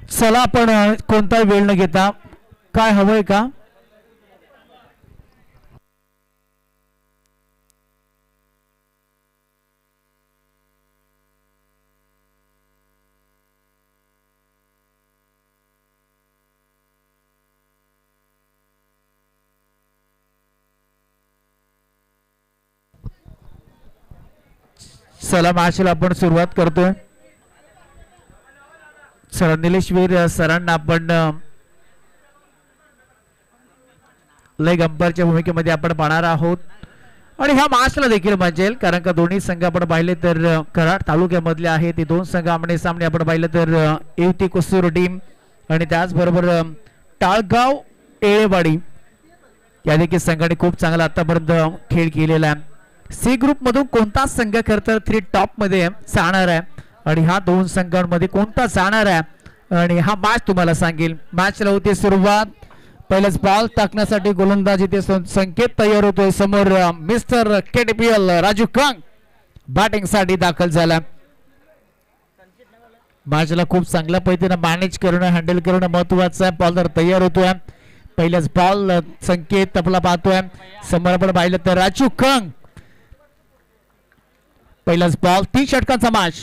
चला आपण कोणता वेळ न घेता काय हवंय का चला मॅचला आपण सुरुवात करतोय सर निलेशवीर सरांना आपण लेग अंपायरच्या भूमिकेमध्ये आपण पाहणार आहोत आणि ह्या मॅचला देखील मजेल कारण का दोन्ही संघ आपण पाहिले तर कराड तालुक्यामधले आहेत ते दोन संघ आमने सामने आपण पाहिले तर युवती कुसूर टीम आणि त्याचबरोबर टाळगाव एळेवाडी या देखील संघाने खूप चांगला आतापर्यंत खेळ केलेला आहे सी ग्रुप मधून कोणता संघ खरं तर 3 टॉप मध्ये जाणार आहे आणि ह्या दोन संघांमध्ये कोणता जाणार आहे आणि हा मॅच तुम्हाला सांगेल मॅचला होती सुरुवात पहिलेच बॉल टाकण्यासाठी गोलंदाजी ते संकेत तयार होतोय समोर मिस्टर केटीपीएल राजू कंग बॅटिंग साठी दाखल झाला मॅचला खूप चांगल्या पद्धतीने मॅनेज करणं हँडल करणं महत्त्वाचं आहे बॉलर तयार होतोय पहिल्याच बॉल संकेत आपला पाहतोय समोर आपण पाहिलं तर राजू कंग पहिलाच बॉल 3 षटकांचा मॅच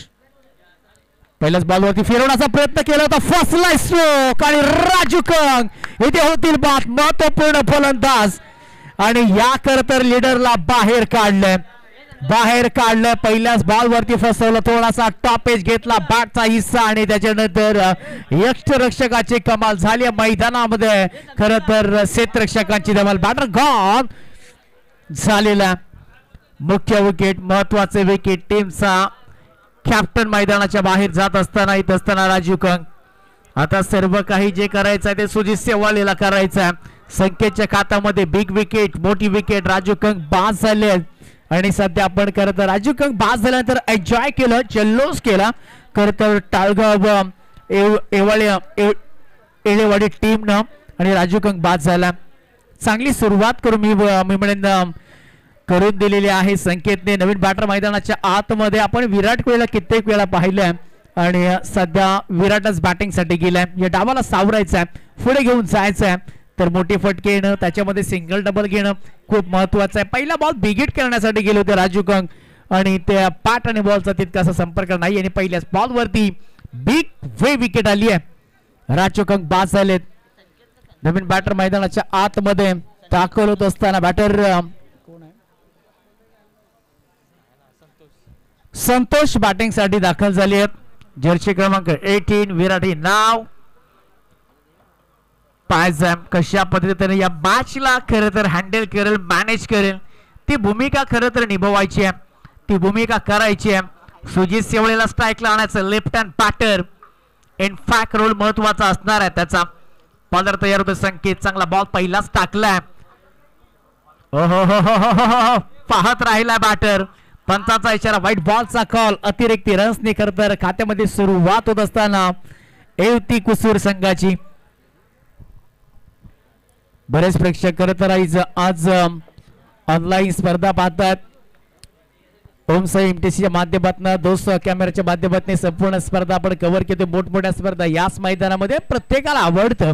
पहिल्याच बॉलवरती फिरवण्याचा प्रयत्न केला होता फसलाय स्ट्रोक आणि राजू कंग इथे होतील बाद महत्वपूर्ण फलंदाज आणि या तर लीडरला बाहेर काढलं पहिल्याच बॉलवरती फसवलं थोडासा टॉपेज घेतला बॅटचा हिस्सा आणि त्याच्यानंतर यष्टरक्षकाची कमाल झाली मैदानामध्ये खरं तर क्षेत्ररक्षकांची धमाल बॅटर गॉन झालेला मुख्य विकेट महत्वाचे विकेट टीमचा कॅप्टन मैदानाच्या बाहेर जात असताना येत असताना राजू कंग आता सर्व काही जे करायचं आहे ते सुजित सेवालेला करायचं आहे संकेतच्या खात्यामध्ये बिग विकेट मोठी विकेट राजू कंग बाद झाले आणि सध्या आपण करत राजू कंग बाद झाल्यानंतर एन्जॉय केलं जल्लोष केला खरं तर टाळगाव एळेवाडी टीमनं आणि राजू कंग बाद झाला चांगली सुरुवात करून मी म्हणेन करून दिलेली आहे संकेतने नवीन बॅटर मैदानाच्या आतमध्ये आपण विराट कोहलीला कित्येक वेळा पाहिलंय आणि सध्या विराटच बॅटिंग साठी गेलाय या डावाला सावरायचं आहे पुढे घेऊन जायचं आहे तर मोठी फटके येणं त्याच्यामध्ये सिंगल डबल घेणं खूप महत्वाचं आहे पहिला बॉल बिगिट करण्यासाठी गेले होते राजू कंग आणि त्या पाट आणि बॉलचा तितकासा संपर्क नाही आणि पहिल्याच बॉलवरती बिग वे विकेट आली आहे राजू कंग बाद झालेत नवीन बॅटर मैदानाच्या आतमध्ये दाखल होत असताना बॅटर संतोष बॅटिंग साठी दाखल झाले आहेत जर्सी क्रमांक 18 विराटी नाव पायझॅम कशा पद्धतीने या मॅचला खरं तर हँडल करेल मॅनेज करेल ती भूमिका खरं तर निभवायची आहे ती भूमिका करायची आहे सुजित सेवळेला स्ट्राईकला आणायचं left hand batter in fact role महत्वाचा असणार आहे त्याचा बॉलर तयार होतो संकेत चांगला बॉल पहिलाच टाकलाय पाहत राहिला बॅटर पंचाचा इशारा व्हाईट बॉलचा कॉल अतिरिक्त रन्सने खरं तर खात्यामध्ये सुरुवात होत असताना युवती कुसूर संघाची बरेच प्रेक्षक खरं तर आज ऑनलाईन स्पर्धा पाहतात ओम साई एमटीसीच्या माध्यमातून दोस्त कॅमेराच्या माध्यमातून संपूर्ण स्पर्धा आपण कव्हर केली मोठमोठ्या स्पर्धा याच मैदानामध्ये प्रत्येकाला आवडतं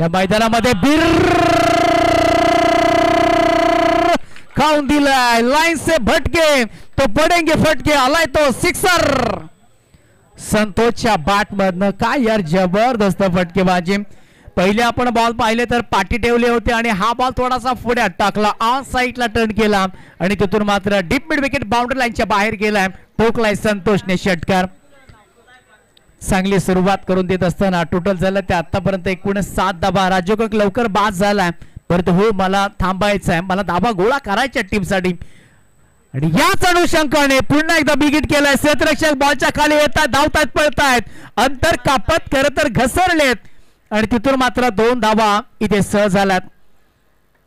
या मैदानामध्ये खाऊन दिलाय लाइन से भटके तो पडेंगे फटके आलाय तो सिक्सर संतोषच्या बॅट मधनं काय यार जबरदस्त फटकेबाजी पहिले आपण बॉल पाहिले तर पाठी ठेवले होते आणि हा बॉल थोडासा पुढे टाकला ऑन साइडला टर्न केला आणि तिथून मात्र डीप मिड विकेट बाउंड्री लाईनच्या बाहेर गेलाय ठोकलाय संतोषने षटकार चांगली सुरुवात करून देत असताना टोटल झालं ते आतापर्यंत एकूण 7 धावा राजू कंग लवकर बाद झालाय परंतु हो मला थांबायचं आहे मला धावा गोळा करायच्या टीमसाठी आणि याच अनुषंगाने पुन्हा एकदा बिगिट केलाय क्षेत्ररक्षक बॉलच्या खाली येतात धावतात पळतायत अंतर कापत खरं तर घसरलेत आणि तिथून मात्र 2 धावा इथे सहज झाल्यात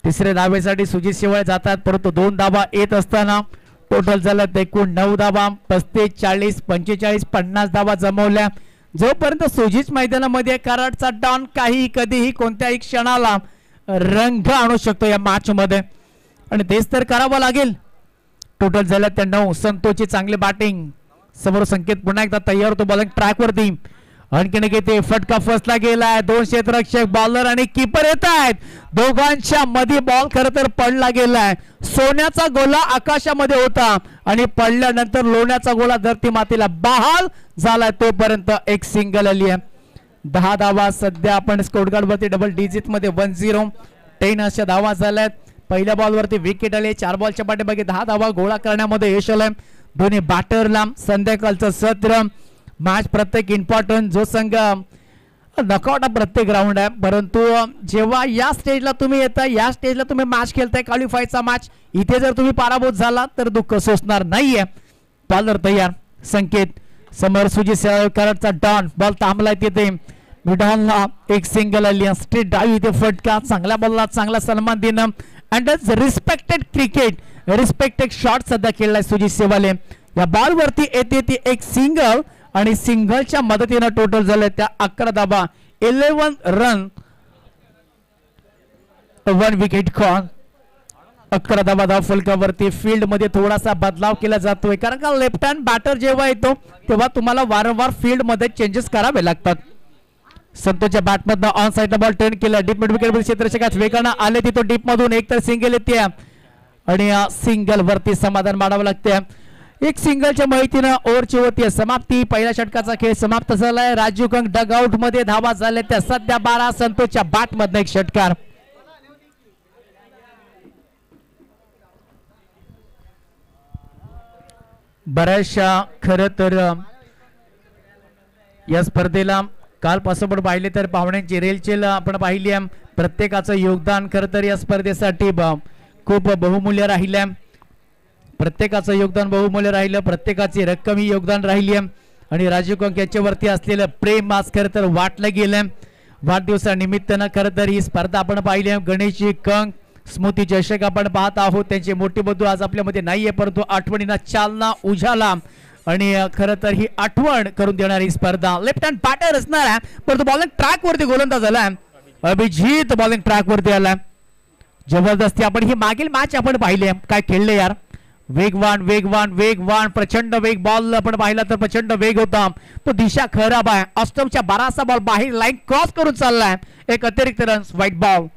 तिसऱ्या धावेसाठी सुजित शेवाळे जातात परंतु 2 धावा येत असताना टोटल झालं एकूण 9 धावा 35 40 45 50 धावा जमवल्या जोपर्यंत सुजित मैदानामध्ये कराडचा डॉन काही कधीही कोणत्याही क्षणाला रंग आणू शकतो या मॅच मध्ये आणि तेच तर करावं लागेल टोटल झालं त्या 9 संतोषची चांगली बॅटिंग समोर संकेत पुन्हा एकदा तयार होतो बॉलिंग ट्रॅक वरती आणखीन किती फटका फसला गेलाय. दोन क्षेत्ररक्षक बॉलर आणि कीपर येत आहेत. दोघांच्या मध्ये बॉल खरं तर पडला गेलाय. सोन्याचा गोला आकाशामध्ये होता आणि पडल्यानंतर लोण्याचा गोला धरती मातीला बहाल झालाय. तोपर्यंत एक सिंगल आली आहे. 10 धावा सध्या आपण स्कोर कार्ड वरती डबल डिजिट मध्ये 10 अशा धावा झाल्यात. पहिल्या बॉल वरती विकेट आले. 4 बॉलच्या पाठीमागे 10 धावा गोळा करण्यामध्ये यश आलंय दोन्ही बॅटरला. संध्याकाळचं सत्र मॅच प्रत्येक इम्पॉर्टंट. जो संघ नॉकआउट प्रत्येक राऊंड आहे, परंतु जेव्हा या स्टेजला तुम्ही येता, या स्टेजला तुम्ही मॅच खेळताय क्वालिफायचा मॅच, इथे जर तुम्ही पराभूत झाला तर दुःख सोसणार नाहीये. बॉलर तयार. संकेत समोर सुजित कराडचा डॉन बॉल थांबलाय तिथे. मिडॉनला एक सिंगल आली. स्ट्रेट डावी इथे फटका. चांगल्या बॉलला चांगला सन्मान देणं and respected cricket, respected shot सध्या खेळलाय सुजित सेवाले. या बॉल वरती येते ती एक सिंगल आणि सिंगलच्या मदतीनं टोटल झालं त्या 11 धावा, 11 रन, 1 विकेट कॉल. 11 धावा धाव फलकावरती. फील्ड मध्ये थोडासा बदलाव केला जातोय कारण का लेफ्ट हँड बॅटर जेव्हा येतो तेव्हा तुम्हाला वारंवार फील्ड मध्ये चेंजेस करावे लागतात. संतोषच्या बॅटमधनं ऑन साइडला बॉल टर्न केला. डीप मिड विकेट क्षेत्ररक्षकात वेगानं आले तिथं डीप मधून एक तर सिंगल येते आणि सिंगल वरती समाधान मानावं लागते. एक सिंगलच्या माहितीनं ओव्हरची होती समाप्ती. पहिल्या षटकाचा खेळ समाप्त झालाय. राजीव कंक डग आउट मध्ये धावा झाल्या त्या सध्या 12. संतोषच्या बॅटमधनं एक षटकार. बऱ्याचशा खर तर या स्पर्धेला कालपासून पण पाहिले तर पाहुण्यांची रेलचेल आपण पाहिली आहे. प्रत्येकाचं योगदान खर तर या स्पर्धेसाठी खूप बहुमूल्य राहिलं. प्रत्येकाचं योगदान बहुमूल्य राहिलं. प्रत्येकाची रक्कम ही योगदान राहिली आहे आणि राजीव कंक याच्यावरती असलेलं प्रेम आज खरं तर वाटलं गेलं. वाढदिवसानिमित्तानं खरं तर ही स्पर्धा आपण पाहिली आहे. गणेशजी कंक स्मृती चषक आपण पाहत आहोत. त्यांचे मोठे बंधू आज आपल्यामध्ये नाहीये, परंतु आठवणींना चालना उजाला आणि खरं तर ही आठवण करून देणारी स्पर्धा. लेफ्ट हँड बॅटर असणार आहे, परंतु बॉलिंग ट्रॅक वरती गोलंदाज आलाय. अभिजित बॉलिंग ट्रॅक वरती आलाय. जबरदस्ती. आपण ही मागील मॅच आपण पाहिली आहे, काय खेळले यार. वेगवान वेगवान वेगवान प्रचंड वेग. बॉल आपण पाहिला तर प्रचंड वेग होता. तो दिशा खराब आहे. ऑस्टमच्या 12चा बॉल बाहेर लाईन क्रॉस करून चाललाय. एक अतिरिक्त रन्स. White ball.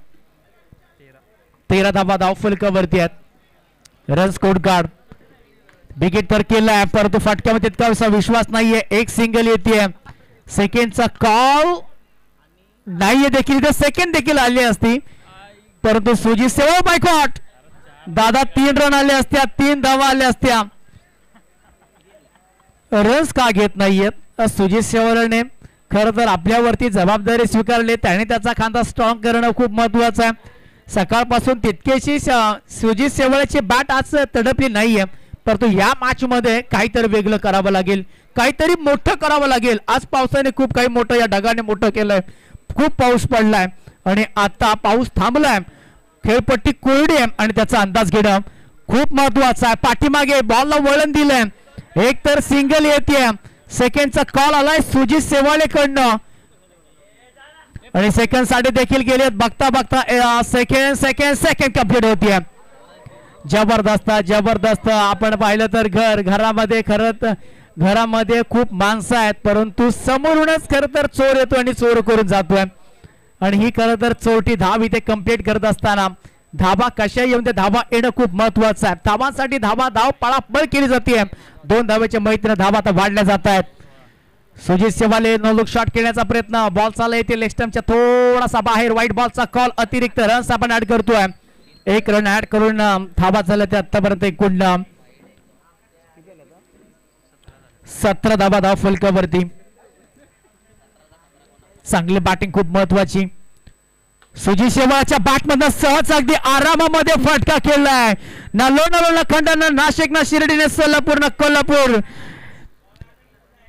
13 धावा धाव फलकावरती आहेत. Run score card. विकेट तर केलाय, परंतु फटक्यामध्ये तितका विश्वास नाहीये. एक सिंगल येते. सेकंडचा कॉल नाहीये देखील. सेकंड देखील आली असती, परंतु सुजित सेवा बायकॉट. दादा 3 रन आले असत्या, 3 धावा आल्या असत्या. रन्स का घेत नाहीयेत सुजित सेवाळने. खरं तर आपल्यावरती जबाबदारी स्वीकारली. त्याने त्याचा खांदा स्ट्रॉंग करणं खूप महत्वाचं आहे. सकाळपासून तितकेशी सुजित सेवाळची बॅट आज तडपली नाहीये, परंतु या मॅच मध्ये काहीतरी वेगळं करावं लागेल, काहीतरी मोठं करावं लागेल. आज पावसाने खूप काही मोठं या ढगाने मोठं केलंय. खूप पाऊस पडलाय आणि आता पाऊस थांबलाय. खेळपट्टी कोरडी आहे आणि त्याचा अंदाज घेणं खूप महत्वाचं आहे. पाठीमागे बॉलला वळण दिलंय. एक तर सिंगल येते. सेकंडचा कॉल आलाय सुजित सेवाळेकडनं आणि सेकंड साठी देखील गेले. बघता बघता सेकंड कंप्लीट होतीये. जबरदस्त जबरदस्त. आपण पाहिलं तर घरामध्ये खरं घरामध्ये खूप माणसं आहेत, परंतु समोरूनच खरं तर चोर येतो आणि चोर करून जातोय. आणि ही खरं तर चोरटी धाव इथे कंप्लीट करत असताना धाबा कशा येऊन ते धाबा येणं खूप महत्वाचं आहे. धावांसाठी धाव पळापळ केली जाते. 2 धावेच्या मैत्रीने धावा आता वाढल्या जात आहेत. सुजित सेवाले नो लुक शॉट खेळण्याचा प्रयत्न. बॉल चालला येते लेस्टमच्या थोडासा बाहेर. व्हाईट बॉलचा कॉल. अतिरिक्त रन्स आपण ऍड करतोय. 1 रन ऍड करून धावा झाल्या त्या आतापर्यंत एकूण 17 धावा धाव फलकावरती. चांगली बॅटिंग खूप महत्वाची. सुजित सेवाच्या बॅटमधून सहज अगदी आरामामध्ये फटका खेळलाय. ना लोणावळा खंडाना, नाशिक ना शिर्डी ना सोलापूर ना कोल्हापूर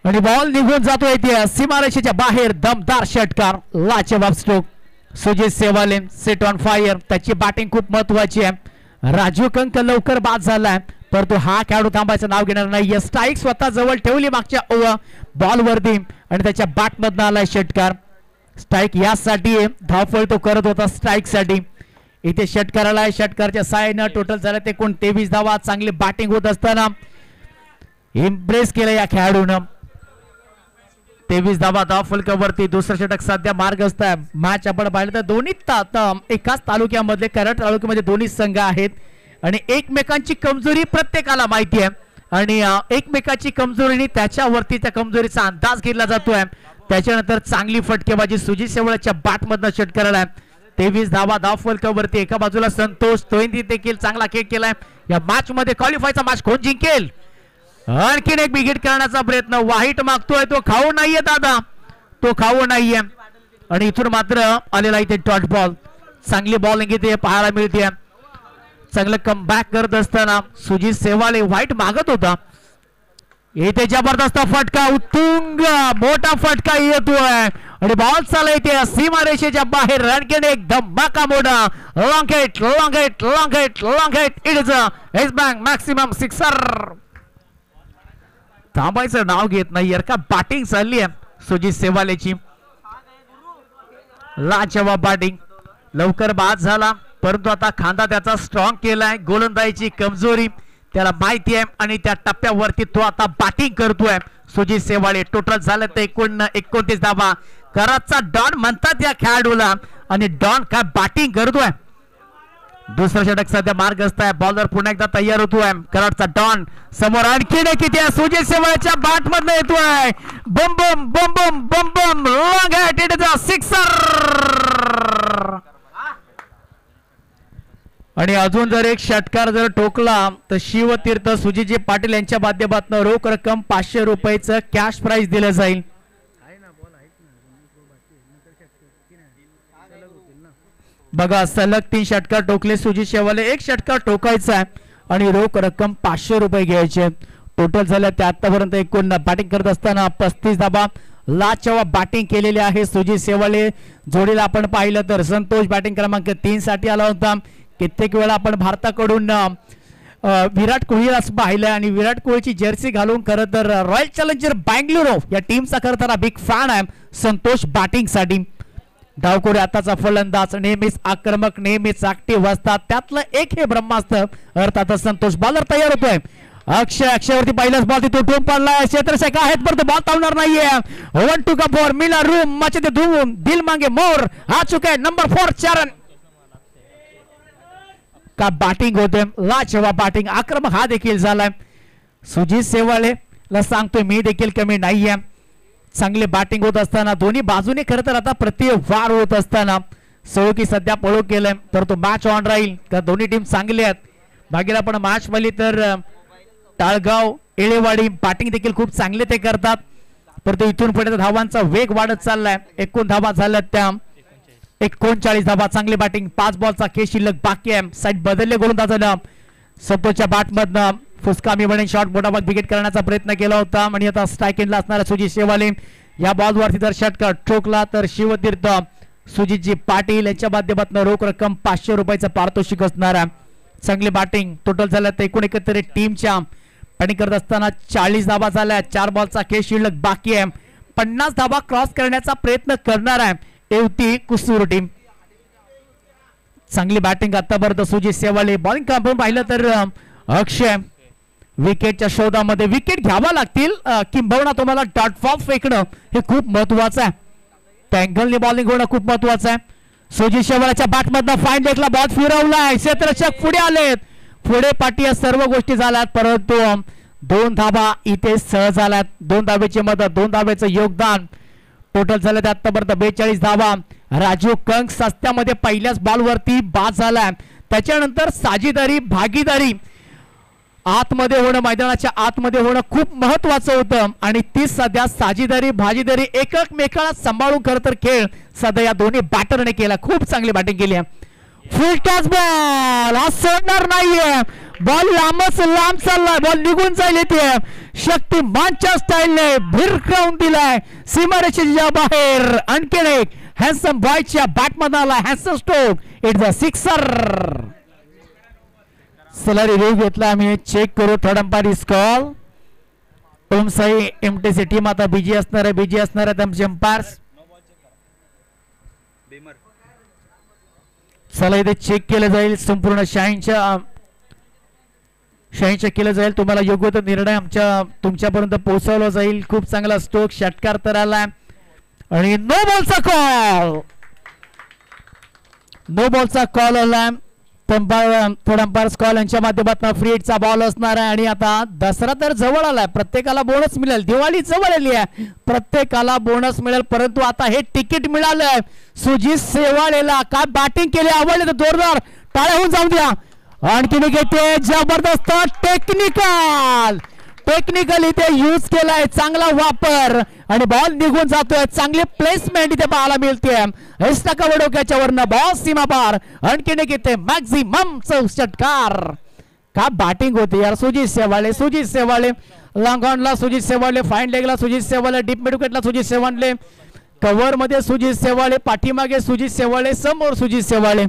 आणि बॉल निघून जातो इथे सीमारेषेच्या बाहेर. दमदार षटकार. लाजवाब स्ट्रोक. सुजित सेवाले सेट ऑन फायर. त्याची बॅटिंग खूप महत्वाची आहे. राजीव कंक लवकर बाद झालाय, परंतु हा खेळाडू थांबायचं नाव घेणार नाही. स्ट्राईक स्वतः जवळ ठेवली मागच्या बॉल वरती आणि त्याच्या बॅटमधनं आलाय षटकार. स्ट्राईक यासाठी धावफळ तो करत होता. स्ट्राईक साठी इथे षटकाराला आहे. षटकारच्या साहाय्यानं टोटल झालं ते 23 धावा. चांगली बॅटिंग होत असताना इम्प्रेस केलं या खेळाडूनं. 23 धावा धाव फलकावरती. दुसरं षटक सध्या मार्गस्थ आहे. मॅच आपण पाहिलं तर दोन्ही एकाच तालुक्यामधले कराड तालुक्यामध्ये दोन्ही संघ आहेत आणि एकमेकांची कमजोरी प्रत्येकाला माहिती आहे आणि एकमेकाची कमजोरी त्याच्यावरती त्या कमजोरीचा अंदाज घेतला जातोय. त्याच्यानंतर चांगली फटकेबाजी सुजित शेवाळ्याच्या बॅटमधनं षटकाराला. 23 धावा धाव फलकावरती. एका बाजूला संतोष तोहिंदी देखील चांगला खेळ केलाय. या मॅच मध्ये क्वालिफायचा मॅच कोण जिंकेल? आणखीन एक विकेट करण्याचा प्रयत्न. वाईट मागतोय तो खाऊ नाहीये दादा, तो खाऊ नाहीये आणि इथून मात्र आलेला इथे डॉट बॉल. चांगली बॉलिंग इथे पाहायला मिळते. चांगलं कमबॅक करत असताना सुजित सेवाले वाईट मागत होता. इथे जबरदस्त फटका, उत्तुंग मोठा फटका येतोय आणि बॉल चालला इथे सीमारेषेच्या बाहेर. रणकेन एक धमाका मोठा long hit long hit long hit long hit. It is S bank maximum sixer. थांबायचं नाव घेत नाही यार का बॅटिंग चालली आहे सुजित सेवालेची. लाजवाब बॅटिंग. लवकर बाद झाला परंतु आता खांदा त्याचा स्ट्रॉंग केलाय. गोलंदाजीची कमजोरी त्याला माहिती आहे आणि त्या टप्प्यावरती तो आता बॅटिंग करतोय सुजित सेवाळे. टोटल झालं तर 29 धावा. कराडचा डॉन म्हणतात या खेळाडूला आणि डॉन काय बॅटिंग करतोय. दुसरं षटक सध्या मार्गस्थ आहे. बॉलर पुन्हा एकदा तयार होतोय. कराडचा डॉन समोर आणखीन किती सुजित सेवाळ्याच्या बॅट मधनं येतोय. बम बम बम बम बम बम long hit. It is a sixer. आणि अजून जर एक षटकार जर ठोकला तर शिवतीर्थ सुजितजी पाटील यांच्या माध्यमातून रोख रक्कम 500 रुपयाचं कॅश प्राइज दिलं जाईल. बघा सलग 3 षटकार ठोकले सुजित शेवाले. एक षटकार ठोकायचा आहे आणि रोख रक्कम 500 रुपये घ्यायचे. टोटल झालं ते आतापर्यंत एकूण बॅटिंग करत असताना 35 धावा. लाजवाब बॅटिंग केलेली आहे सुजित सेवाले. जोडीला आपण पाहिलं तर संतोष बॅटिंग क्रमांक 3 साठी आला होता. कित्येक वेळा आपण भारताकडून विराट कोहलीला पाहिलं आणि विराट कोहलीची जर्सी घालून खरं तर रॉयल चॅलेंजर बँगलोर या टीमचा खरं तर बिग फॅन आहे संतोष बॅटिंग साठी. डावखोरे आताचा फलंदाज नेहमीच आक्रमक नेहमीच ऍक्टिव्ह असतात. त्यातलं एक हे ब्रह्मास्त्र अर्थातच संतोष. बॉलर तयार होतोय. अक्षयवरती पहिलाच बॉल तिथून टोम पडलाय. क्षेत्रशेखा आहेत परंतु बॉल थांबणार नाहीये. 1-2 का फोर मिला रूम मचते धूम दिल मांगे मोर आ चुका है नंबर 4 चरण. का बॅटिंग होते. लाजवाब बॅटिंग. आक्रमक हा देखील झालाय. सुजित सेवाळे ला सांगतोय मी देखील कमी नाहीये. चांगले बॅटिंग होत असताना दोन्ही बाजूने खरं तर आता वार होत असताना सळोकी सध्या पळो केलंय तर तो मॅच ऑन राहील का दोन्ही टीम चांगले आहेत. बाकीला पण मॅच मध्ये तर टाळगाव एळेवाडी बॅटिंग देखील खूप चांगले ते करतात. परंतु इथून पुढे धावांचा वेग वाढत चाललाय. 21 धावा झाल्यात त्या 39 धावा. चांगली बॅटिंग. 5 बॉलचा खेळ शिल्लक बाकी आहे. साईड बदलले गोलंदाजानं संतोषच्या बॅटमधनं फुसकामी बने शॉट मोठा बॉल विकेट करण्याचा प्रयत्न केला होता आणि आता स्ट्राईक एंडला असणारा सुजित शेवाले या बॉलवरती जर षटकार ठोकला तर शिवतीर्थ सुजितजी पाटील यांच्या माध्यमातून रोख रक्कम 500 रुपयाचं पारितोषिक असणार आहे. चांगली बॅटिंग. टोटल झालं तर एकूण एकत्रित टीमच्या बॅटिंग करत असताना 40 धावा झाल्या. 4 बॉलचा खेळ शिल्लक बाकी आहे. 50 धावा क्रॉस करण्याचा प्रयत्न करणार आहे येवती कुसूर टीम. चांगली बॅटिंग आतापर्यंत सुजित शेवाले. बॉलिंग आपण पाहिलं तर अक्षय विकेटच्या शोधामध्ये विकेट घ्यावा लागतील किंबहुना तुम्हाला डॉट बॉल फेकणं हे खूप महत्वाचं आहे. त्या अँगलने बॉलिंग होणं खूप महत्वाचं आहे. सुजित शेवाळ्याच्या बॅटमधनं फाईन लेगला बॉल फिरवलाय. क्षेत्ररक्षक पुढे आलेत. पुढे पाठी या सर्व गोष्टी झाल्यात परंतु 2 धावा इथे सहज आल्यात. 2 धावेची मदत 2 धावेचं योगदान. टोटल झालं ते आतापर्यंत 42 धावा. राजू कंक सस्त्यामध्ये पहिल्याच बॉलवरती बाद झालाय. त्याच्यानंतर साझेदारी भागीदारी आतमध्ये होणं मैदानाच्या आतमध्ये होणं खूप महत्वाचं होतं आणि ती सध्या साझेदारी भागीदारी एकमेकाला सांभाळून खरं तर खेळ सध्या या दोन्ही बॅटरने केला. खूप चांगली बॅटिंग केली आहे. फुल टॉस बॉल हा सोडणार नाहीये. बॉल लांबच लांब चाललाय. बॉल निघून जाईल इथे. शक्तिमानच्या स्टाईलने भिरकावून दिलाय सीमारेषेच्या बाहेर. आणखीन एक हॅन्सम बॉयच्या बॅटमध्ये आला handsome stroke. It's a sixer. चला रिव्ह्यू घेतला आम्ही. चेक करू third umpire is call. Om Sai MTC team आता बिजी असणार आहे आमचे अंपायर्स. चला इथे चेक केलं जाईल संपूर्ण 86 केलं जाईल. तुम्हाला योग्य तो निर्णय तुमच्यापर्यंत पोहोचवला जाईल. खूप चांगला स्ट्रोक षटकार तर आलाय आणि नो बॉलचा कॉल. नो बॉलचा कॉल आलाय. थर्ड अंपायर्स कॉल यांच्या माध्यमातून फ्री हिटचा बॉल असणार आहे. आणि आता दसरा तर जवळ आलाय. प्रत्येकाला बोनस मिळेल. दिवाळी जवळ आली आहे. प्रत्येकाला बोनस मिळेल. परंतु आता हे तिकीट मिळालंय सुजित सेवाळेला. काय बॅटिंग केली. आवडले तर जोरदार टाळ्या होऊन जाऊ द्या. आणखी घेते जबरदस्त टेक्निकल इथे यूज केलाय. चांगला वापर आणि बॉल निघून जातोय. चांगली प्लेसमेंट इथे पाहायला मिळते. डोक्याच्या वरनं बॉल सीमा पार. आणखी घेते मॅक्झिमम षटकार. का बॅटिंग होती यार. सुजित सेवाळे लॉंग ऑनला सुजित सेवाळे, फाईन लेगला सुजित सेवाळे, डीप मिड विकेटला सुजित सेवाळे, कव्हर मध्ये सुजित सेवाळे, पाठीमागे सुजित सेवाळे, समोर सुजित सेवाळे.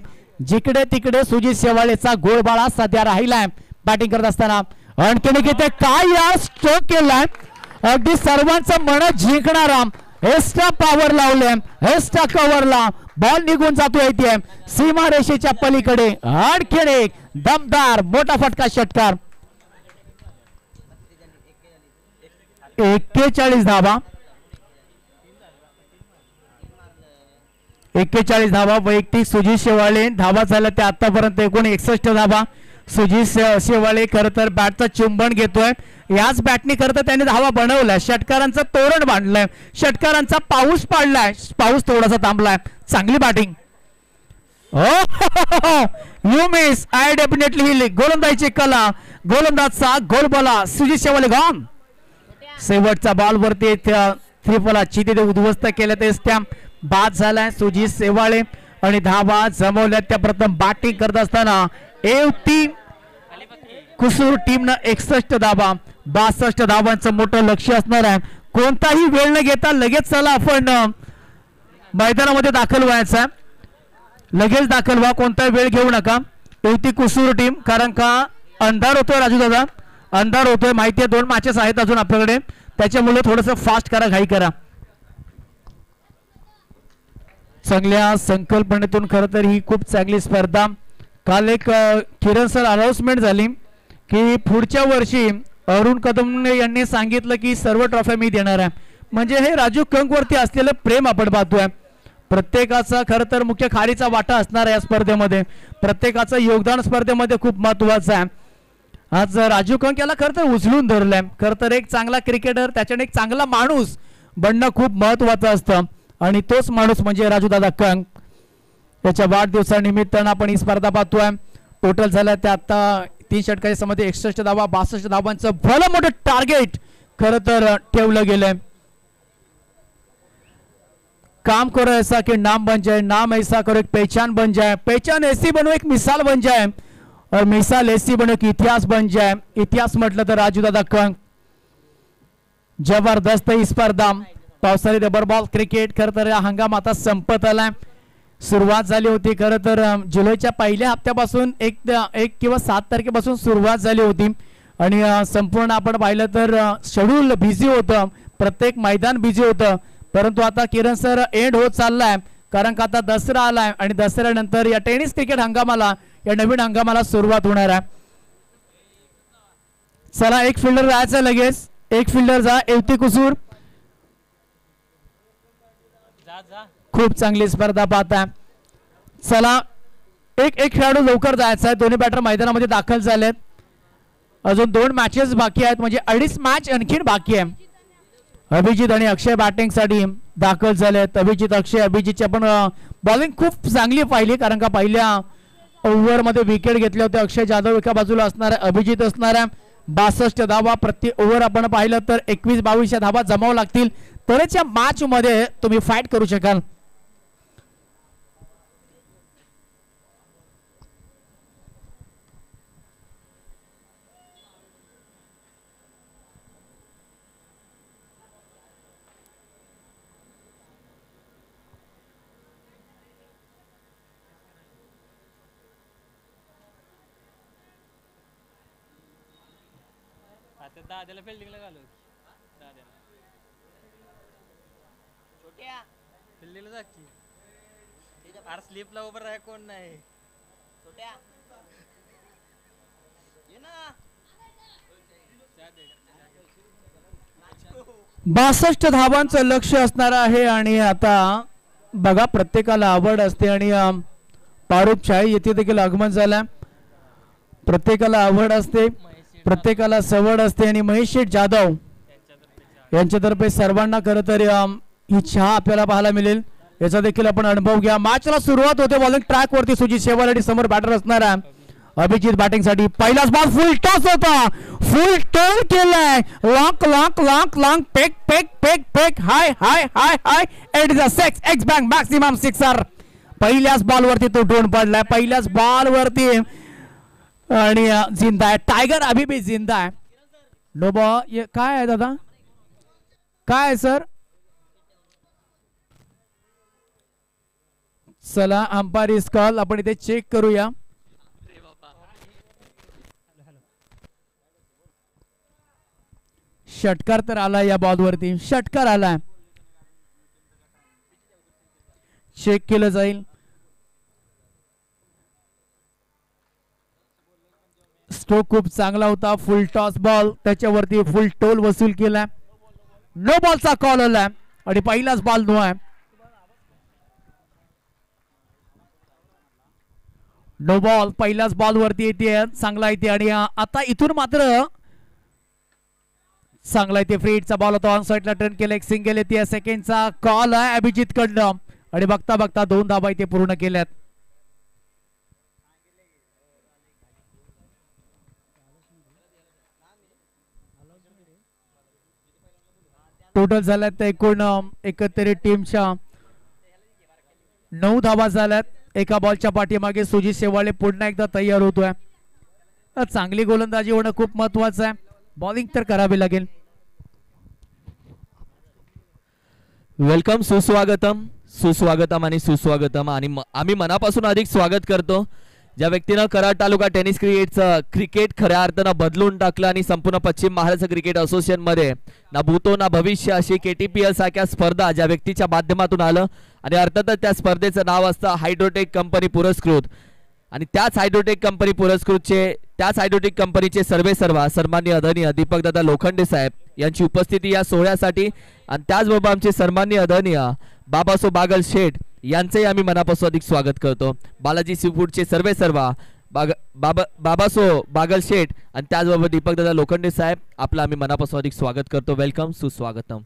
जिकडे तिकडे सुजित सेवाळेचा गोळबाळा सध्या राहिलाय बॅटिंग करत असताना. आणखी घेते काय यार स्ट्रोक केलाय. अगदी सर्वांचं मन जिंकणारा एक्स्ट्रा पॉवर लावले. एक्स्ट्रा कव्हरला बॉल निघून जातोय इथे सीमा रेषेच्या पलीकडे. आणखी एक दमदार मोठा फटका षटकार. 41 धावा. 41 धावा वैयक्तिक सुजित शेवाळे. धावा झाल्या त्या आतापर्यंत एकूण 61 धावा. सुजित शेवाळे खरं तर बॅटचं चुंबन घेतोय. याच बॅटनी खरं तर त्याने धावा बनवलाय. षटकारांचं तोरण बांधलंय. षटकारांचा पाऊस पाडलाय. पाऊस थोडासा थांबलाय. चांगली batting. You miss I definitely ही गोलंदाजीची कला. गोलंदाजचा गोलबला सुजित शेवाळे गॉन. शेवटचा बॉल वरती त्रिफलाची तिथे उद्ध्वस्त केल्या तेच त्या बाद झालाय सुजित शेवाळे आणि धावा जमवल्या त्या. प्रथम बॅटिंग करत असताना एवती कुसूर टीमनं 61 धावा. 62 धावांचं मोठं लक्ष असणार आहे. कोणताही वेळ न घेता लगेच चला आपण मैदानामध्ये दाखल व्हायचा. लगेच दाखल व्हा. कोणताही वेळ घेऊ नका. एवती कुसूर टीम. कारण का अंधार होतोय राजू दादा. अंधार होतोय. माहिती आहे 2 मॅचेस आहेत अजून आपल्याकडे. त्याच्यामुळे थोडंसं फास्ट करा. घाई करा. चांगल्या संकल्पनेतून खरं तर ही खूप चांगली स्पर्धा. काल एक किरण सर अनाउन्समेंट झाली की पुढच्या वर्षी अरुण कदम यांनी सांगितलं की सर्व ट्रॉफ्या मी देणार आहे. म्हणजे हे राजू कंक वरती असलेलं प्रेम आपण पाहतोय. प्रत्येकाचा खरं तर मुख्य खारीचा वाटा असणार आहे या स्पर्धेमध्ये. प्रत्येकाचं योगदान स्पर्धेमध्ये खूप महत्वाचं आहे. आज राजू कंक याला खरं तर उचलून धरलंय. खरं तर एक चांगला क्रिकेटर त्याच्याने एक चांगला माणूस बनणं खूप महत्वाचं असतं आणि तोच माणूस म्हणजे राजू दादा कंक. त्याच्या वाढदिवसानिमित्तानं आपण ही स्पर्धा पाहतोय. टोटल झालं त्या आता 3 षटकाच्या समोर 61 धावा. 62 धावांचं भलं मोठं टार्गेट खरं तर ठेवलं गेलंय. काम करो ऐसा कि नाम बन जाए, नाम ऐसा करो एक पहचान बन जाए, पहचान ऐसी बनो एक मिसाल बन जाए और मिसाल ऐसी बनो की इतिहास बन जाए. इतिहास म्हटलं तर राजू दादा कंक. जबरदस्त ही स्पर्धा. पावसाळी रबर बॉल क्रिकेट खरं तर हंगाम आता संपत आलाय. सुरुवात झाली होती खरं तर जुलैच्या पहिल्या हप्त्यापासून 1 किंवा 7 तारखेपासून सुरुवात झाली होती आणि संपूर्ण आपण पाहिलं तर शेड्यूल बिझी होतं. प्रत्येक मैदान बिझी होतं. परंतु आता किरण सर एंड होत चाललाय कारण का आता दसरा आलाय आणि दसऱ्यानंतर या टेनिस क्रिकेट हंगामाला या नवीन हंगामाला सुरुवात होणार आहे. चला एक फिल्डर जायचं लगेच. एक फिल्डर जा. एवती कुसूर. खूप चांगली स्पर्धा पाहता. चला एक खेळाडू लवकर जायचा आहे. दोन्ही बॅटर मैदानामध्ये दाखल झालेत. अजून 2 मॅचेस बाकी आहेत. म्हणजे 2.5 मॅच आणखीन बाकी आहे. अभिजित आणि अक्षय बॅटिंग साठी दाखल झालेत. अभिजित अक्षय. अभिजितची पण बॉलिंग खूप चांगली पाहिली कारण का पहिल्या ओव्हर मध्ये विकेट घेतले होते. अक्षय जाधव एका बाजूला असणार आहे. अभिजित असणार आहे. 62 धावा प्रति ओव्हर आपण पाहिलं तर 21-22 धावा जमाव लागतील तरच या मॅच मध्ये तुम्ही फाईट करू शकाल. दाद्याला फिल्डिंगला घालू. दाद्याला छोट्या फिल्डिंगला जा की. अरे स्लिपला उभं राहा कोण नाही. छोट्या ये ना. 62 धावांचं लक्ष असणार आहे आणि आता बघा प्रत्येकाला आवड असते आणि पारूप शाही येथे देखील आगमन झालं. प्रत्येकाला आवड असते, प्रत्येकाला सवड असते आणि महेश शेठ जाधव यांच्यातर्फे सर्वांना खरं तर ही चहा आपल्याला पाहायला मिळेल याचा देखील आपण अनुभव घ्या. मॅचला सुरुवात होते. बॉलिंग ट्रॅक वरती सुजित शेवाळे समोर बॅटर असणारा अभिजित बॅटिंग साठी. पहिलाच बॉल फुल टॉस होता, फुल टर्न केलाय, lock lock lock lock Peck Peck Peck Peck high high high high. It is a 6 bank maximum sixer. पहिल्याच बॉल वरती तो ड्रोन पडलाय, पहिल्याच बॉल वरती आणि जिंदा आहे. टायगर अभी भी जिंदा आहे. No ball. काय आहे दादा, काय आहे सर? चला अंपायर इज कॉल, आपण इथे चेक करूया. षटकार तर आला या बॉल वरती, षटकार आलाय, चेक केलं जाईल. स्ट्रोक खूप चांगला होता, फुल टॉस बॉल, त्याच्यावरती फुल टोल वसूल केलाय. नो बॉलचा कॉल आलाय आणि पहिलाच बॉल नो आहे. नो बॉल पहिल्याच बॉल वरती येते, चांगला येते आणि आता इथून मात्र चांगला येते. फ्रीडचा बॉल होता, ऑन साइडला टर्न केला, एक सिंगल येते. सेकंडचा कॉल आहे अभिजित कडनं आणि बघता बघता 2 धावा इथे पूर्ण केल्यात. टोटल झाल्यात एकूण एकत्रित टीमच्या 9 धावा झाल्यात. एका बॉलच्या पाठीमागे सुजित शेवाळे पुन्हा एकदा तयार होतोय. चांगली गोलंदाजी होणं खूप महत्वाचं आहे. बॉलिंग तर करावी लागेल. वेलकम, सुस्वागतम, सुस्वागतम आणि सुस्वागतम. आणि आम्ही मनापासून अधिक स्वागत करतो ज्या व्यक्तीनं कराड तालुका टेनिस क्रिकेट खऱ्या अर्थानं बदलून टाकलं आणि संपूर्ण पश्चिम महाराष्ट्र क्रिकेट असोसिएशन मध्ये ना भूतो ना भविष्य अशी KTPL सारख्या स्पर्धा ज्या व्यक्तीच्या माध्यमातून आलं आणि अर्थातच त्या स्पर्धेचं नाव असतं हायड्रोटेक कंपनी पुरस्कृत. आणि त्याच हायड्रोटेक कंपनीचे सर्वेसर्वा सन्माननीय आदरणीय दीपकदादा लोखंडे साहेब यांची उपस्थिती या सोहळ्यासाठी आणि त्याचबरोबर आमचे सन्माननीय आदरणीय बाबासो बागल शेठ यांचेही आम्ही मनापासून अधिक स्वागत करतो. बालाजी सीफूडचे सर्वेसर्वा बाबासो बागल शेठ आणि त्याचबरोबर दीपकदादा लोखंडे साहेब आपलं आम्ही मनापासून अधिक स्वागत करतो. वेलकम, सुस्वागतम.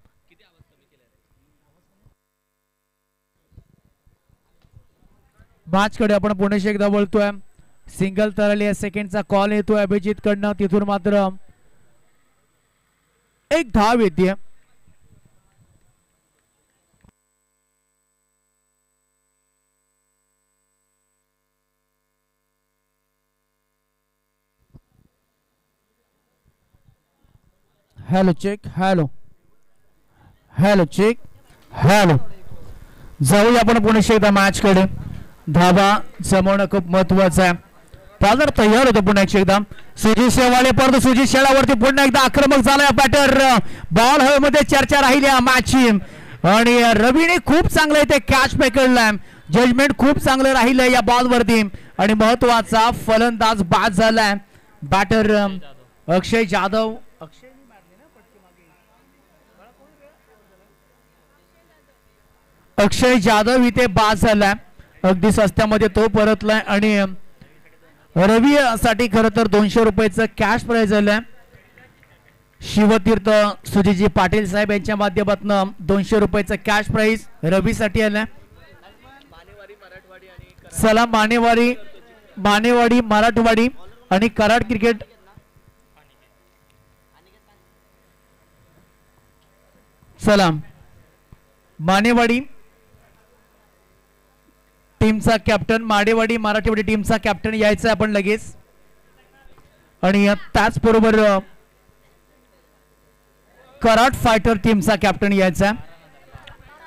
मॅच कडे आपण पुन्हा एकदा बोलतोय. सिंगल तरली, सेकंडचा कॉल येतोय अभिजित कडनं, तिथून मात्र एक धाव येते. Hello check, hello hello check, hello. जाऊया आपण पुन्हा एकदा मॅच कडे. धावा जमवणं खूप महत्वाचं आहे. बॉलर तयार होतो पुन्हा एकदा. सुजित शेवाळे परत सुजित शेळावरती पुन्हा एकदा आक्रमक झालाय बॅटर. बॉल हवेमध्ये चर्चा राहिली या मॅचची आणि रवीने खूप चांगलं इथे कॅच पकडलाय. जजमेंट खूप चांगलं राहिलं या बॉल वरती आणि महत्वाचा फलंदाज बाद झालाय बॅटर अक्षय जाधव. अक्षय जाधव इथे बाद झालाय. अगदी सस्त्यामध्ये तो परतलाय आणि रवी साठी खरं तर 200 रुपयाचं कॅश प्राइज झालंय. शिवतीर्थ सुजितजी पाटील साहेब यांच्या माध्यमातून 200 रुपयाचं कॅश प्राइज रवी साठी आलाय. चला मानेवाडी मराठवाडी आणि कराड क्रिकेट चला मानेवाडी टीमचा कॅप्टन, माडेवाडी मराठवाडी टीमचा कॅप्टन यायचा आपण लगेच. आणि त्याचबरोबर कराड फायटर टीमचा कॅप्टन यायचा.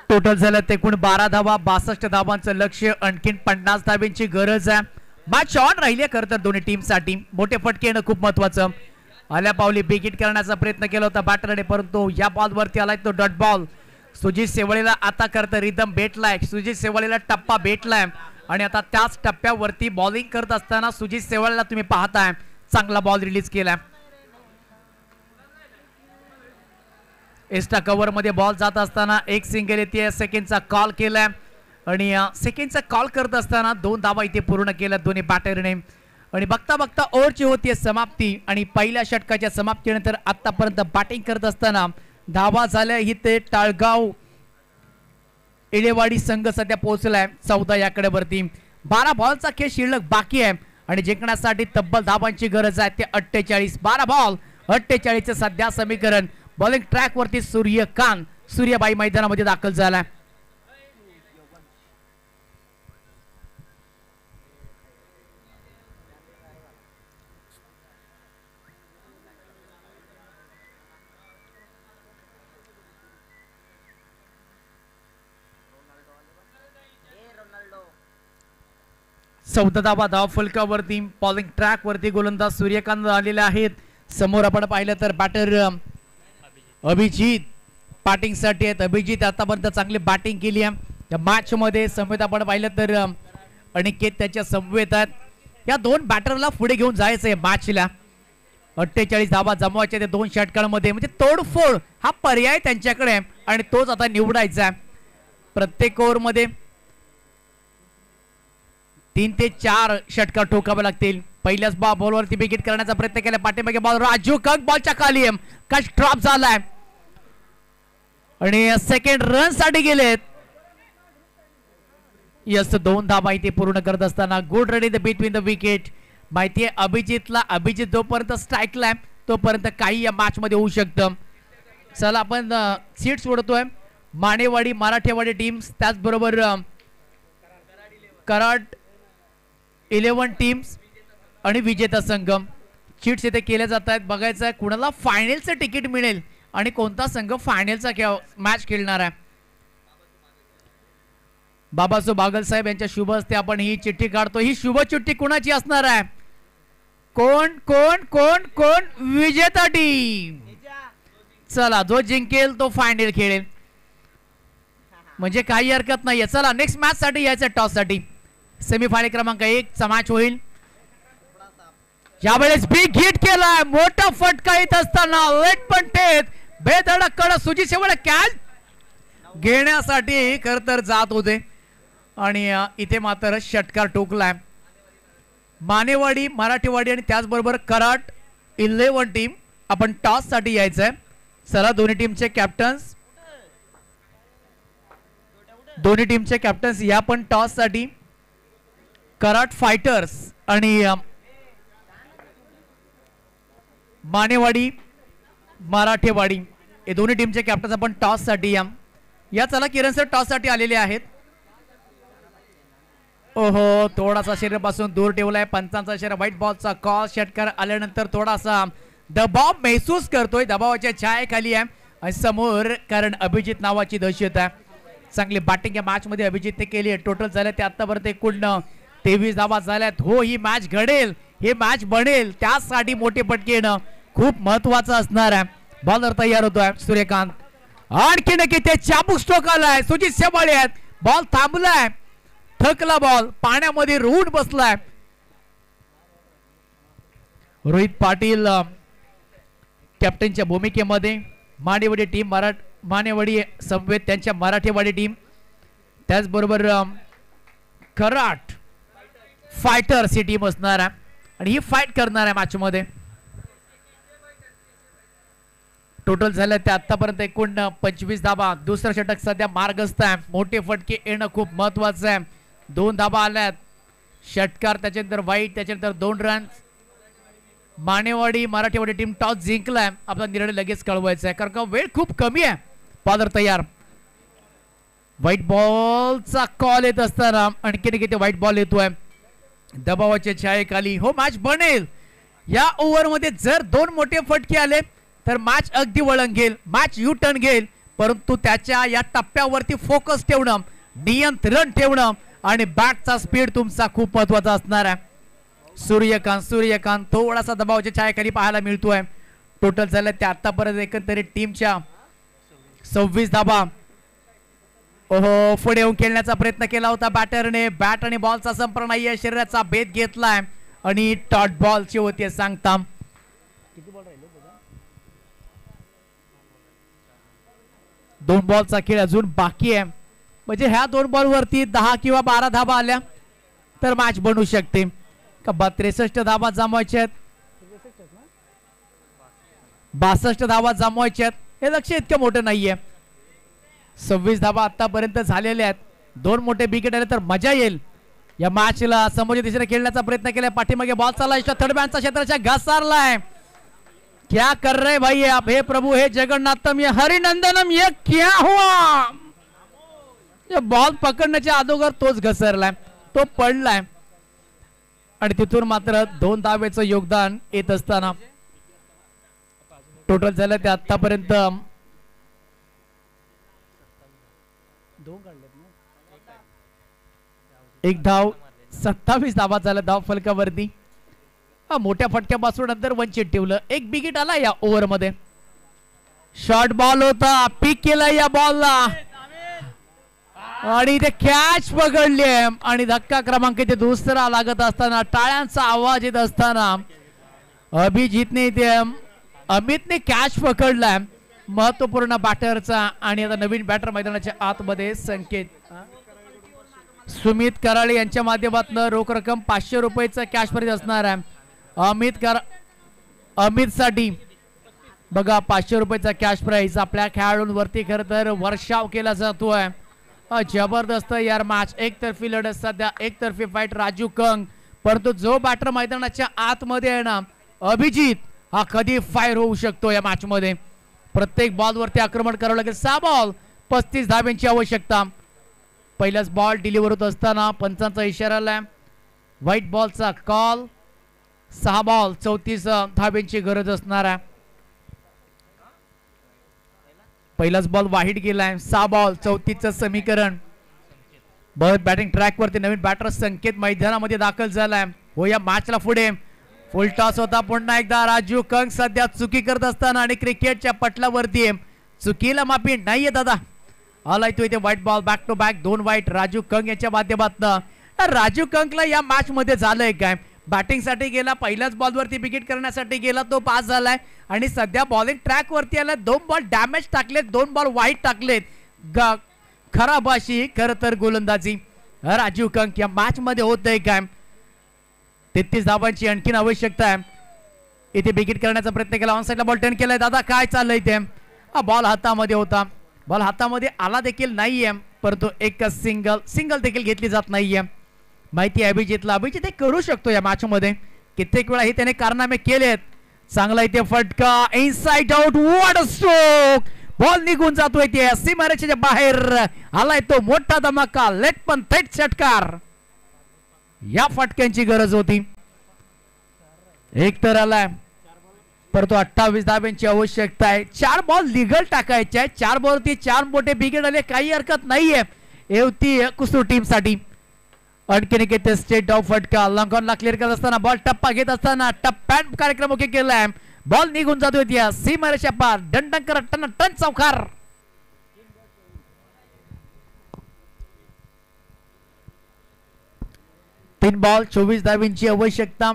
टोटल झालं एकूण 12 धावा, 62 धावांचं लक्ष, आणखीन 50 धावांची गरज आहे. मॅच ऑन राहिली खरं तर दोन्ही टीमसाठी. मोठे फटके येणं खूप महत्वाचं. आल्या पावली बिगिट करण्याचा प्रयत्न केला होता बॅटरने, परंतु या बॉल वरती आलाय तो डॉट बॉल. सुजित शेवाळेला आता करता रिदम भेटलाय, सुजित शेवाळेला टप्पा भेटलाय आणि आता त्याच टप्प्यावरती बॉलिंग करत असताना सुजित शेवाळेला तुम्ही पाहताय चांगला बॉल रिलीज केलाय. एक्स्ट्रा कव्हर मध्ये बॉल जात असताना एक सिंगल येते, सेकंडचा कॉल केलाय आणि सेकंडचा कॉल करत असताना 2 धावा इथे पूर्ण केल्या दोन्ही बॅटरने आणि बघता बघता ओव्हरची होती समाप्ती आणि पहिल्या षटकाच्या समाप्तीनंतर आतापर्यंत बॅटिंग करत असताना धावा झाल्या इथे टाळगाव इलेवाडी संघ सध्या पोहोचलाय 14 या कडेवरती. 12 बॉलचा खेळ शिल्लक बाकी आहे आणि जिंकण्यासाठी तब्बल धावांची गरज आहे ते 48. 12 बॉल 48 सध्या समीकरण. बॉलिंग ट्रॅक वरती सूर्यबाई मैदानामध्ये दाखल झालाय. चौदा धावा धाव फलकावरती बॉलिंग ट्रॅक वरती गोलंदाज सूर्यकांत आलेले आहेत. समोर आपण पाहिलं तर बॅटर अभिजित बॅटिंग साठी आहेत. अभिजित आतापर्यंत चांगली बॅटिंग केली आहे या मॅच मध्ये. समवेत आपण पाहिलं तर अनिकेत त्याच्या समवेत आहेत. या 2 बॅटरला पुढे घेऊन जायचं आहे मॅचला. 48 धावा जमवायच्या त्या 2 षटकांमध्ये म्हणजे तोडफोड हा पर्याय त्यांच्याकडे आहे आणि तोच आता निवडायचा आहे. प्रत्येक ओव्हर मध्ये 3 ते 4 षटकार ठोकावे लागतील. पहिल्याच बॉलवरती विकेट करण्याचा प्रयत्न केला. पाठीमागे बॉल राजू कंक बॉलच्या खाली कश ड्रॉप झालाय आणि सेकंड रन साठी गेलेत. यस 2 धावा इथे पूर्ण करत असताना good run in the between the wicket. माहितीये अभिजित जोपर्यंत स्ट्राईकला तोपर्यंत काही या मॅच मध्ये होऊ शकतं. चला आपण सीट सोडतोय. मानेवाडी मराठेवाडी टीम्स त्याचबरोबर कराड 11 टीम्स आणि विजेता संघम चीट्स इथे केल्या जात आहेत. बघायचं आहे कुणाला फायनलचं तिकीट मिळेल आणि कोणता संघ फायनलचा मॅच खेळणार आहे. बाबासो बागल साहेब यांच्या शुभ हस्ते आपण ही चिठ्ठी काढतो. ही शुभ चिठ्ठी कुणाची असणार आहे? कोण कोण कोण कोण विजेता टीम. चला जो जिंकेल तो फायनल खेळेल म्हणजे काही हरकत नाहीये. चला नेक्स्ट मॅच साठी यायचं टॉस साठी. सेमीफायनल क्रमांक 1 चा मॅच होईल. यावेळेस बिग हिट केलाय. मोठा फटका येत असताना लेट पण टेत बेधडक कडक सुजित शेवळे कॅच घेण्यासाठी खर तर जात होते आणि इथे मात्र षटकार ठोकलाय. मानेवाडी मराठीवाडी आणि त्याचबरोबर कराड 11 टीम आपण टॉस साठी यायचंय. चला दोन्ही टीमचे कॅप्टन्स या पण टॉस साठी. कराड फायटर्स आणि मानेवाडी मराठेवाडी हे दोन्ही टीमचे कॅप्टन्स आपण टॉस साठी या. चला किरण सर टॉस साठी आलेले आहेत. ओहो थोडासा शरीरापासून दूर ठेवलाय. पंचांचा शरीर व्हाईट बॉलचा कॉल. षटकार आल्यानंतर थोडासा दबाव महसूस करतोय. दबावाच्या छायेखाली आहे आणि समोर कारण अभिजित नावाची दहशत आहे. चांगली बॅटिंग या मॅच मध्ये अभिजितने केली आहे. टोटल झाले ते आतापर्यंत एकूण 23 धावा झाल्यात. हो ही मॅच घडेल हे मॅच बनेल त्यासाठी मोठे फटके येणं खूप महत्वाचं असणार आहे. बॉलर तयार होतोय सूर्यकांत. आणखी नक्की ते चाबूक स्ट्रोक आलाय. सुजित शेवाळे आहेत. बॉल थांबलाय. थकला बॉल पाण्यामध्ये रुळून बसलाय. रोहित पाटील कॅप्टनच्या भूमिकेमध्ये. मानेवाडी टीम मानेवाडी समवेत त्यांच्या मराठीवाडी टीम त्याचबरोबर कराड फायटर्स ही टीम असणार आहे आणि ही फाईट करणार आहे मॅच मध्ये. टोटल झालं ते आतापर्यंत एकूण 25 धावा. दुसरं षटक सध्या मार्गस्थ आहे. मोठे फटके येणं खूप महत्वाचं आहे. 2 धावा आल्यात. षटकार त्याच्यानंतर वाईट त्याच्यानंतर 2 run. Manewadi Marathiwadi team toss जिंकलाय. आपला निर्णय लगेच कळवायचा आहे कारण का वेळ खूप कमी आहे. बॉलर तयार. व्हाईट बॉलचा कॉल येत असताना आणखी किती व्हाईट बॉल येतोय. दबावाच्या छायेखाली हो मॅच बनेल. या ओव्हर मध्ये जर 2 मोठे फटके आले तर मॅच अगदी वळण घेईल. मॅच यू टर्न घेईल. परंतु त्याच्या या टप्प्यावरती फोकस ठेवणं नियंत्रण ठेवणं आणि बॅटचा स्पीड तुमचा खूप महत्वाचा असणार आहे. सूर्यकांत थोडासा दबावाच्या छायेखाली पाहायला मिळतोय. टोटल झालं ते आतापर्यंत एकंदरीत टीमच्या 26 धावा. ओहो पुढे येऊन खेळण्याचा प्रयत्न केला होता बॅटरने. बॅट आणि बॉलचा संपर्क नाहीये. शरीराचा भेद घेतलाय आणि डॉट बॉलची होती सांगता. 2 बॉलचा खेळ अजून बाकी आहे. म्हणजे ह्या 2 बॉल वरती 10 किंवा 12 धाबा आल्या तर मॅच बनू शकते. का 63 धाबा जमवायच्या आहेत, 62 धाबा जमवायच्या आहेत. हे लक्ष इतकं मोठं नाहीये. 26 धाबा आतापर्यंत झालेल्या आहेत. 2 मोठे विकेट आले तर मजा येईल. या मॅचला समोरच्या दिशेने खेळण्याचा प्रयत्न केलाय. पाठीमागे बॉल चालला, थर्ड मॅनचा क्षेत्राच्या घसारलाय. क्या कर रहे भाई आप, हे प्रभू हे जगन्नाथम ये हरिनंदनम ये क्या हुआ. बॉल पकडण्याच्या अगोदर तोच घसरलाय, तो पडलाय आणि तिथून मात्र 2 धावेचं योगदान येत असताना टोटल झालं ते आतापर्यंत 1 धाव 27 धावा झाल्या धाव फलकावरती. मोठ्या फटक्यापासून नंतर वंचित ठेवलं. 1 विकेट आला या ओव्हर मध्ये. शॉर्ट बॉल होता, पिक केला या बॉलला आणि ते कॅच पकडली आणि धक्का क्रमांक ते दुसरा लागत असताना टाळ्यांचा आवाज येत असताना अमितने कॅच पकडलाय महत्वपूर्ण बॅटरचा. आणि आता नवीन बॅटर मैदानाच्या आतमध्ये संकेत सुमित कराळे यांच्या माध्यमातून रोख रक्कम 500 रुपयाचा कॅश प्राइज असणार आहे. अमित साठी बघा 500 रुपयाचा कॅश प्राइज. आपल्या खेळाडूंवरती खरं तर वर्षाव केला जातोय. जबरदस्त यार मॅच, एकतर्फी लढत, सध्या एकतर्फी फाईट राजू कंग. परंतु जो बॅटर मैदानाच्या आतमध्ये आहे ना अभिजित, हा कधी फायर होऊ शकतो या मॅच मध्ये. प्रत्येक बॉल वरती आक्रमण करावं लागेल. 6 बॉल 35 धाब्यांची आवश्यकता. पहिलाच बॉल डिलिव्हर होत असताना पंचांचा इशारा आलाय. व्हाईट बॉलचा कॉल. 6 बॉल 34 धाब्यांची गरज असणार आहे. पहिलाच बॉल वाहिड गेलाय. 6 बॉल 34चं समीकरण. बरं बॅटिंग ट्रॅक वरती नवीन बॅटर संकेत मैदानामध्ये दाखल झालाय. हो या मॅचला पुढे फुल टॉस होता. पुन्हा एकदा राजू कंग सध्या चुकी करत असताना आणि क्रिकेटच्या पटलावरती चुकीला माफी नाहीये दादा. आलाय तो इथे white ball. Back to back 2 wide Raju Kang यांच्या माध्यमातून. राजू कंगला या मॅच मध्ये झालंय काय, बॅटिंग साठी गेला, पहिल्याच बॉल वरती विकेट करण्यासाठी गेला, तो पास झालाय आणि सध्या बॉलिंग ट्रॅक वरती आला. 2 बॉल डॅमेज टाकलेत, 2 बॉल वाईट टाकलेत. खराब अशी खरं तर गोलंदाजी राजू कंग या मॅच मध्ये होतंय काय. 33 धावांची आणखीन आवश्यकता आहे. इथे विकेट करण्याचा प्रयत्न केला, ऑन साइडला बॉल टर्न केलाय. दादा काय चाललंय ते. बॉल हातामध्ये होता, बॉल हातामध्ये आला देखील नाहीये, परंतु एक सिंगल देखील घेतली जात नाहीये. माहिती आहे अभिजितला, अभिजित हे करू शकतो या मॅच मध्ये. कित्येक वेळा हे त्याने कारनामे केलेत. चांगला इथे फटका, inside out, what a stroke. Ball निघून जातोय ते सीमारेषेच्या बाहेर. आलाय तो मोठा धमाका, लेट पण थेट षटकार. या फटक्यांची गरज होती. एक तर आलाय, परंतु 28 धाब्यांची आवश्यकता आहे. 4 बॉल लिगल टाकायचे आहे. 4 बॉलवरती 4 मोठे विकेट आले, काही हरकत नाहीये एवती कुसूर टीम साठी. आणखीन एक स्टेट डाव फटका. लॉंगॉनला क्लिअर करत असताना बॉल टप्पा घेत असताना टप्प्यात कार्यक्रम ओके केलाय. बॉल निघून जातोय त्या सीमारेषा पार. दंडंकर टन चौकार. तीन बॉल 24 धाब्यांची आवश्यकता.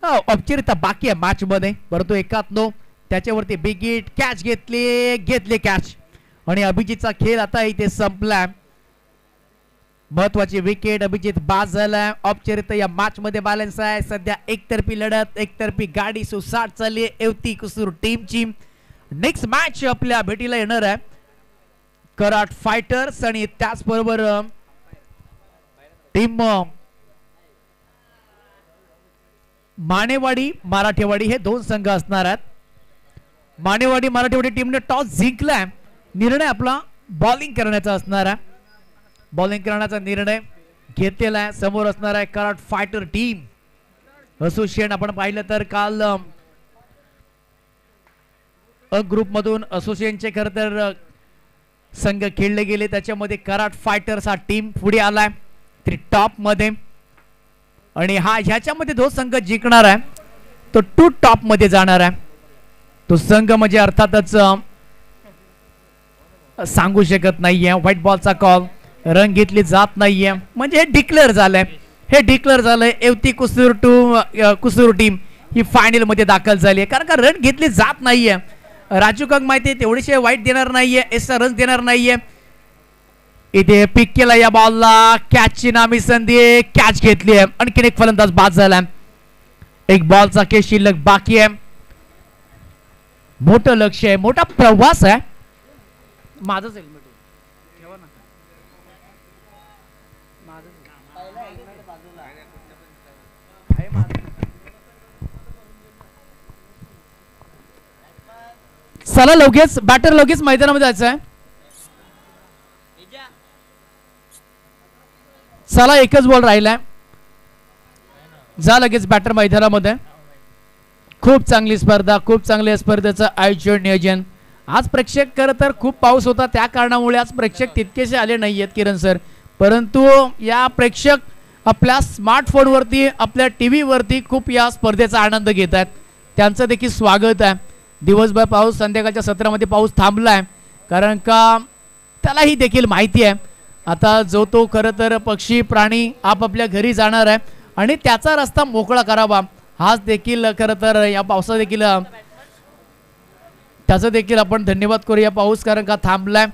औपचारिकता बाकी आहे मॅच मध्ये, परंतु 1-0 त्याच्यावरती विकेट. कॅच घेतले कॅच आणि अभिजितचा खेळ आता इथे संपलाय. महत्वाची विकेट, अभिजित बाद झालाय. औपचारिकता या मॅच मध्ये बॅलन्स आहे. सध्या एकतर्फी लढत, एकतर्फी गाडी सुसाट चालली एवती कुसूर टीमची. नेक्स्ट मॅच आपल्या भेटीला येणार आहे कराड फायटर्स आणि त्याचबरोबर टीम मानेवाडी मराठेवाडी, हे 2 संघ असणार आहेत. मानेवाडी मराठेवाडी टीमने टॉस जिंकलाय. निर्णय आपला बॉलिंग करण्याचा असणार आहे. बॉलिंग करण्याचा निर्णय घेतलेला आहे. समोर असणार आहे कराड फायटर टीम असोसिएशन. आपण पाहिलं तर काल ग्रुप मधून असोसिएशनचे खरं तर संघ खेळले गेले, त्याच्यामध्ये कराड फायटर्स हा टीम पुढे आलाय तरी टॉप मध्ये. आणि हा ह्याच्यामध्ये जो संघ जिंकणार आहे तो 2 टॉप मध्ये जाणार आहे. तो संघ म्हणजे अर्थातच सांगू शकत नाहीये. व्हाईट बॉलचा कॉल, रन घेतली जात नाहीये, म्हणजे हे डिक्लेअर झालंय. एवती कुसूर टीम ही फायनल मध्ये दाखल झाली आहे, कारण का रन घेतली जात नाहीये. राजू कंग माहिती आहे तेवढीशे वाईट देणार नाहीये, एक्स्ट्रा रन देणार नाहीये. इथे पिक केला या बॉलला, कॅचची नामी संधी, कॅच घेतली आहे. आणखीन एक फलंदाज बाद झाला. एक बॉलचा खेळ शिल्लक बाकी आहे. मोठं लक्ष आहे, मोठा प्रवास आहे. माझंच हेल्मेट चला लगेच बॅटर लगेच मैदानामध्ये जायचं आहे. चला एकच बॉल राहिलाय, जा लगेच बॅटर मैदानामध्ये. खूप चांगली स्पर्धा, खूप चांगल्या स्पर्धेचं आयोजन नियोजन. आज प्रेक्षक खरं तर खूप पाऊस होता त्या कारणामुळे आज प्रेक्षक तितकेसे आले नाही आहेत किरण सर, परंतु या प्रेक्षक आपल्या स्मार्टफोनवरती आपल्या टी व्हीवरती खूप या स्पर्धेचा आनंद घेत आहेत. त्यांचं देखील स्वागत आहे. दिवसभर पाऊस, संध्याकाळच्या सत्रामध्ये पाऊस थांबला आहे कारण का त्यालाही देखील माहिती आहे आता जो तो खरं तर पक्षी प्राणी आपापल्या घरी जाणार आहे आणि त्याचा रस्ता मोकळा करावा. हाच देखील खरं तर या पावसा देखील त्याचं देखील आपण धन्यवाद करूया पाऊस कारण का थांबलाय.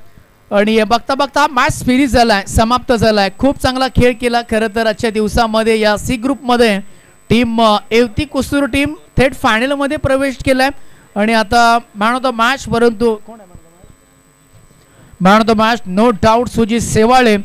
आणि बघता बघता मॅच फिनिश झालाय, समाप्त झालाय. खूप चांगला खेळ केला खरं तर आजच्या दिवसामध्ये. या सी ग्रुपमध्ये टीम एवती कुसूर टीम थेट फायनलमध्ये प्रवेश केलाय आणि आता मॅन ऑफ द मॅच, परंतु man of the match no doubt Sujit Sevale